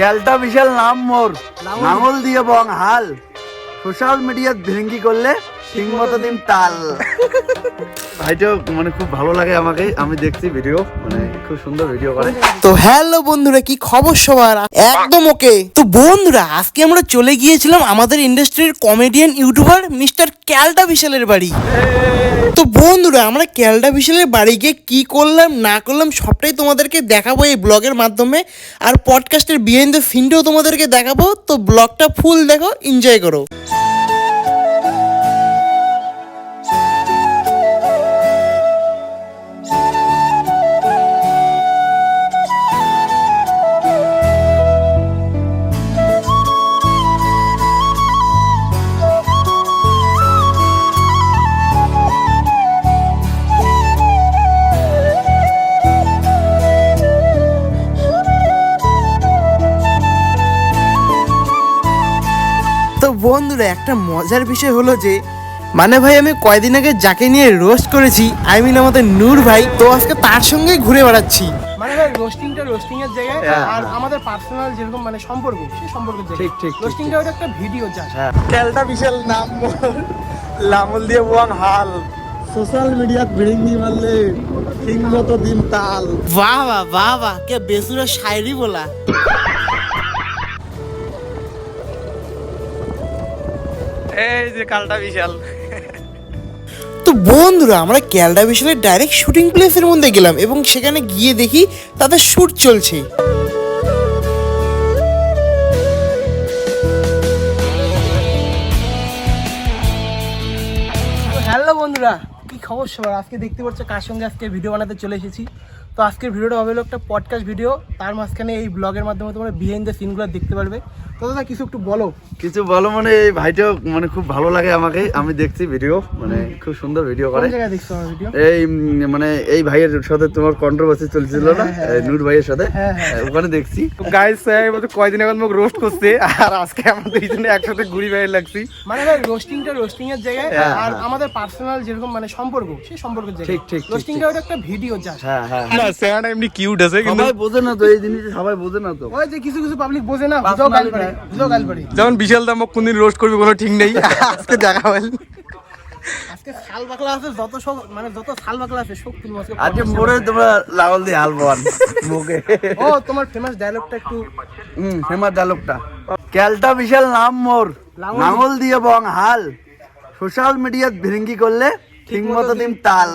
ক্যালটা বিশাল নাম মোর নাঙল দিয়ে বং হাল সোশ্যাল মিডিয়া ভিঙ্গি করলে ঠিক মতো দিন তাল। ভাইটা মানে খুব ভালো লাগে আমাকে, আমি দেখছি ভিডিও, মানে খুব সুন্দর ভিডিও করে। তো হ্যালো বন্ধুরা, কি খবর সবার? একদম ওকে। তো বন্ধুরা, আজকে আমরা চলে গিয়েছিলাম আমাদের ইন্ডাস্ট্রির কমেডিয়ান ইউটিউবার মিস্টার ক্যালটা বিশালের বাড়ি। তো বন্ধুরা, আমরা ক্যালটা বিশালের বাড়ি গিয়ে কি করলাম না করলাম সবটাই তোমাদেরকে দেখাবো এই ব্লগের মাধ্যমে, আর পডকাস্টের বিহাইন্ড দ্য সিনটাও তোমাদেরকে দেখাবো। তো ব্লগটা ফুল দেখো, এনজয় করো। তো বন্ধুরা, একটা মজার বিষয় হলো যে মানে ভাই, আমি কয়দিন আগে যাকে নিয়ে রোস্ট করেছি, আমাদের নূর ভাই, তো আজকে তার সঙ্গে ঘুরে বেড়াচ্ছি। মানে ভাই, রোস্টিং এর জায়গায় আর আমাদের পার্সোনাল যেরকম মানে সম্পর্ক, সেই সম্পর্কের জায়গায় ঠিক রোস্টিংটা ওটা একটা ভিডিও জাস্ট। ক্যালটা বিশাল নাম মোর লাঙল দিয়ে বং হাল সোশ্যাল মিডিয়া ভিঙ্গি মারলে ঠিক মতো দিন তাল। বাহ বাহ বাহ বাহ, কে বেসুরা শায়রি বলা। এই যে ক্যালটা বিশাল। তো বন্ধুরা, আমরা ক্যালটা বিশালের ডাইরেক্ট শুটিং প্লেসের মধ্যে গেলাম এবং সেখানে গিয়ে দেখি তাদের শুট চলছে। হ্যালো বন্ধুরা, কি খবর সবার? আজকে দেখতে পাচ্ছ কার সঙ্গে আজকে ভিডিও বানাতে চলে এসেছি। তো আজকের ভিডিওটা হবে হলো একটা পডকাস্ট ভিডিও, তার মাঝখানে এই ব্লগের মাধ্যমে তোমরা বিহাইন্ড দ্য সিনগুলো দেখতে পারবে। তো দাদা, কিছু একটু বলো। কিছু বলো মানে এই ভাইটা মানে খুব ভালো লাগে আমাকে, আমি দেখছি ভিডিও, মানে খুব সুন্দর ভিডিও করে। কোন জায়গায় দেখছো আমার ভিডিও? এই মানে এই ভাইয়ের সাথে তোমার কন্ট্রোভার্সি চলছিল না, নূর ভাইয়ের সাথে, ওখানে দেখছি। গাইস কয়দিন আগে মোক রোস্ট করছে, আর আজকে আমরা দুইজনে একসাথে ঘুরি বাইরে লাগছি। মানে ভাই, রোস্টিং এর জায়গায় আর আমাদের পার্সোনাল যেরকম মানে সম্পর্ক, সেই সম্পর্কের জায়গায় ঠিক রোস্টিংটা ওটা একটা ভিডিও জাস্ট। না সেটা এমনি কিউট আছে, কিন্তু সবাই বোঝে না তো এই জিনিস, সবাই বোঝে না তো। ওই যে কিছু কিছু পাবলিক বোঝে না, বুঝাও গাল পারে। যেমন বিশাল দা মোক কোনদিন রোস্ট করবে কোনো ঠিক নেই, আজকে দেখা হল। আজকে শাল বাকলা আছে, যত সব মানে যত শাল বাকলা আছে সব তুলবো আজকে মোরে তোমরা লাঙল দিয়ে হাল বান মুখে। ও তোমার ফেমাস ডায়লগটা একটু। ফেমাস ডায়লগটা, ক্যালটা বিশাল নাম মোর লাঙল দিয়ে বং হাল সোশ্যাল মিডিয়া ভিঙ্গি করলে ঠিক মতো দিন তাল।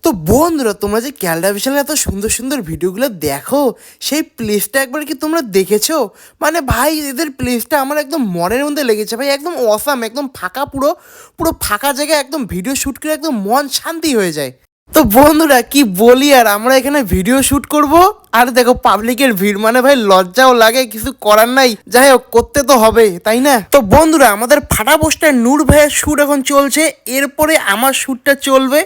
তো বন্ধুরা, তোমরা যে ক্যালটা বিশালের এত সুন্দর সুন্দর ভিডিওগুলো দেখো, সেই প্লেসটা একবার কি তোমরা দেখেছো? মানে ভাই, এদের প্লেসটা আমার একদম মনের মধ্যে লেগেছে ভাই, একদম অসাম, একদম ফাঁকা, পুরো পুরো ফাঁকা জায়গায় একদম ভিডিও শ্যুট করে একদম মন শান্তি হয়ে যায়। তো বন্ধুরা, কি বলি আর, আমরা এখানে ভিডিও শ্যুট করব আর দেখো পাবলিকের ভিড়, মানে ভাই লজ্জাও লাগে, কিছু করার নাই, যাই হোক করতে তো হবে, তাই না? তো বন্ধুরা, আমাদের ফাটা পোস্টার নূর ভাইয়ের শ্যুট এখন চলছে, এরপরে আমার শ্যুটটা চলবে।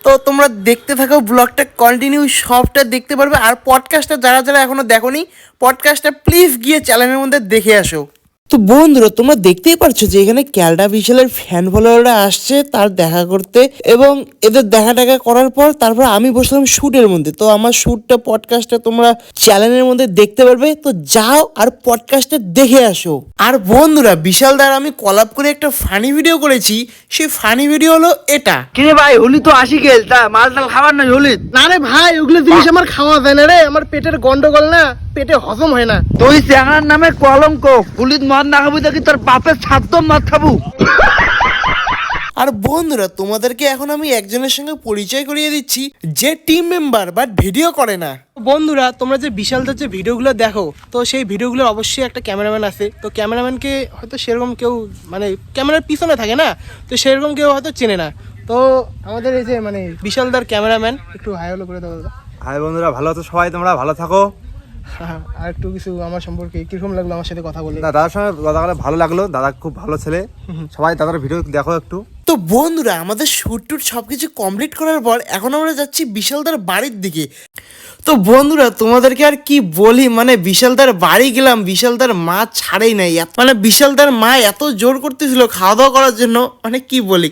তো তোমরা দেখতে থাকো, ব্লগটা কন্টিনিউ সবটা দেখতে পারবে। আর পডকাস্টটা যারা যারা এখনো দেখোনি, পডকাস্টটা প্লিজ গিয়ে চ্যানেলের মধ্যে দেখে আসো। তো বন্ধুরা, তোমরা দেখতেই পারছো যে এখানে ক্যালটা বিশালের ফ্যান ফলোয়াররা আসছে তার দেখা করতে, এবং এদের দেখা টাকা করার পর তারপর আমি বসলাম শ্যুটের মধ্যে। তো আমার শ্যুটটা পডকাস্টটা তোমরা চ্যানেলের মধ্যে দেখতে পারবে, তো যাও আর পডকাস্টটা দেখে আসো। আর বন্ধুরা, বিশাল দ্বার আমি কলাপ করে একটা ফানি ভিডিও করেছি, সেই ফানি ভিডিও হলো এটা। কিরে ভাই, হোলি তো আসি গেল, তা মাল টাল খাবার নাই হোলি? না রে ভাই, ওগুলো জিনিস আমার খাওয়া যায় না রে, আমার পেটের গন্ডগোল না, পেটে হজম হয় না। তুই চ্যাংড়ার নামে কলঙ্ক, হোলিত মদ না খাবি দেখি তোর বাপের ছাদ্য মদ খাবো। আর বন্ধুরা, তোমাদেরকে এখন আমি একজনের সঙ্গে পরিচয় করিয়ে দিচ্ছি যে টিম মেম্বার বাট ভিডিও করে না। বন্ধুরা, তোমরা যে বিশালদার যে ভিডিওগুলো দেখো, তো সেই ভিডিওগুলোর অবশ্যই একটা ক্যামেরাম্যান আছে। তো ক্যামেরাম্যানকে হয়তো সেরকম কেউ মানে ক্যামেরার পিছনে থাকে না, তো সেরকম কেউ হয়তো চেনে না। তো আমাদের এই যে মানে বিশালদার ক্যামেরাম্যান, একটু হাই হলো করে দাও। হাই বন্ধুরা, ভালো আছো সবাই? তোমরা ভালো থাকো। আর একটু কিছু আমার সম্পর্কে কিরকম লাগলো আমার সাথে কথা বলে? দাদার সঙ্গে কথা বলে ভালো লাগলো, দাদা খুব ভালো ছেলে, সবাই দাদার ভিডিও দেখো একটু। তো বন্ধুরা, আমাদের শ্যুট টুট সবকিছু কমপ্লিট করার পর এখন আমরা যাচ্ছি বিশালদার বাড়ির দিকে। তো বন্ধুরা, তোমাদেরকে আর কি বলি, মানে বিশালদার বাড়ি গেলাম, বিশালদার মা ছাড়েই নাই, মানে বিশালদার মা এত জোর করতেছিল খাওয়া দাওয়া করার জন্য, মানে কি বলি।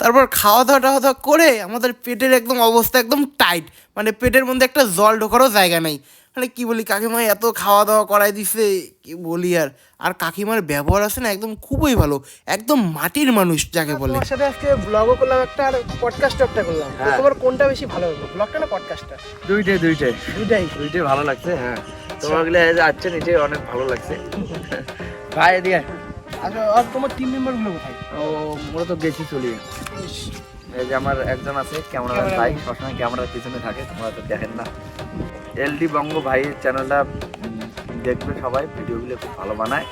তারপর খাওয়া দাওয়া করে আমাদের পেটের একদম অবস্থা একদম টাইট, মানে পেটের মধ্যে একটা জল ঢোকারও জায়গা নেই, মানে কি বলি, কাকিমা এত খাওয়া দাওয়া করাই দিছে, কি বলি আর। আর কাকিমার ব্যবহার আছে না একদম খুবই ভালো, একদম মাটির মানুষ যাকে বলে। তোমার সাথে আজকে ব্লগও করলাম একটা, আর পডকাস্ট একটা করলাম, তো হ্যাঁ। তোমার কোনটা বেশি ভালো হলো, ব্লগটা না পডকাস্টটা? দুইটাই দুইটাই ভালো লাগছে। হ্যাঁ, তোমার গুলো আচ্ছা নিচে অনেক ভালো লাগছে। ভাই দিয়ে আচ্ছা, আর তোমার টিম মেম্বার গুলো কোথায়? ও মোরা তো গেছি চলিয়ে। এই যে আমার একজন আছে ক্যামেরাম্যান ভাই, সবসময় ক্যামেরার পিছনে থাকে, তোমরা তো দেখেন না। এলডি বঙ্গ ভাইয়ের চ্যানেলটা দেখবে সবাই, ভিডিওগুলো খুব ভালো বানায়।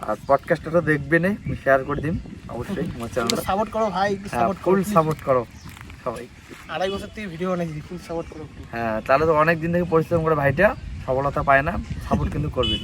আর পডকাস্টটা তো দেখবে না, শেয়ার করে দিন অবশ্যই আমার চ্যানেলটা। সাপোর্ট করো ভাই, সাপোর্ট করো, ফুল সাপোর্ট করো সবাই। 2.5 বছর থেকে ভিডিও বানাইছি, ফুল সাপোর্ট করো। হ্যাঁ, তাহলে তো অনেক দিন থেকে পরিশ্রম করে ভাইটা সফলতা পায় না, সাপোর্ট কিন্তু করবে।